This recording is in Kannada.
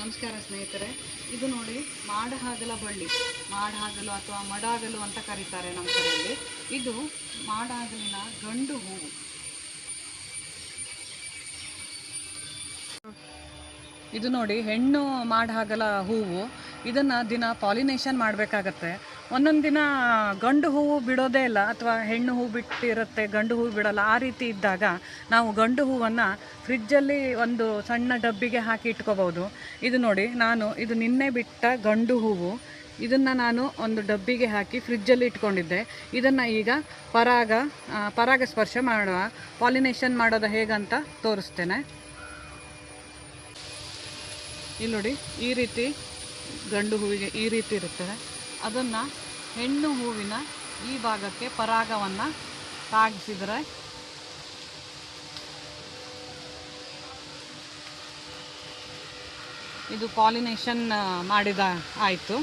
ನಮಸ್ಕಾರ ಸ್ನೇಹಿತರೆ, ಇದು ನೋಡಿ ಮಾಡಹಾಗಲ ಬಳ್ಳಿ, ಮಾಡಹಾಗಲು ಅಥವಾ ಮಡಾಗಲು ಅಂತ ಕರೀತಾರೆ ನಮ್ಮ ಕಡೆಯಲ್ಲಿ. ಇದು ಮಾಡಹಾಗಲಿನ ಗಂಡು ಹೂವು. ಇದು ನೋಡಿ ಹೆಣ್ಣು ಮಾಡಹಾಗಲ ಹೂವು. ಇದನ್ನು ದಿನ ಪಾಲಿನೇಷನ್ ಮಾಡಬೇಕಾಗತ್ತೆ. ಒಂದೊಂದು ದಿನ ಗಂಡು ಹೂವು ಬಿಡೋದೇ ಇಲ್ಲ, ಅಥವಾ ಹೆಣ್ಣು ಹೂವು ಬಿಟ್ಟಿರುತ್ತೆ ಗಂಡು ಹೂವು ಬಿಡೋಲ್ಲ. ಆ ರೀತಿ ಇದ್ದಾಗ ನಾವು ಗಂಡು ಹೂವನ್ನು ಫ್ರಿಜ್ಜಲ್ಲಿ ಒಂದು ಸಣ್ಣ ಡಬ್ಬಿಗೆ ಹಾಕಿ ಇಟ್ಕೋಬೋದು. ಇದು ನೋಡಿ, ಇದು ನಿನ್ನೆ ಬಿಟ್ಟ ಗಂಡು ಹೂವು. ಇದನ್ನು ನಾನು ಒಂದು ಡಬ್ಬಿಗೆ ಹಾಕಿ ಫ್ರಿಜ್ಜಲ್ಲಿ ಇಟ್ಕೊಂಡಿದ್ದೆ. ಇದನ್ನು ಈಗ ಪರಾಗಸ್ಪರ್ಶ ಮಾಡುವ, ಪಾಲಿನೇಷನ್ ಮಾಡೋದು ಹೇಗಂತ ತೋರಿಸ್ತೇನೆ. ಇಲ್ಲಿ ನೋಡಿ, ಈ ರೀತಿ ಗಂಡು ಹೂವಿಗೆ ಈ ರೀತಿ ಇರುತ್ತದೆ. ಅದನ್ನು ಹೆಣ್ಣು ಹೂವಿನ ಈ ಭಾಗಕ್ಕೆ ಪರಾಗವನ್ನು ತಾಗಿಸಿದರೆ ಇದು ಪಾಲಿನೇಷನ್ ಮಾಡಿದ ಆಯಿತು.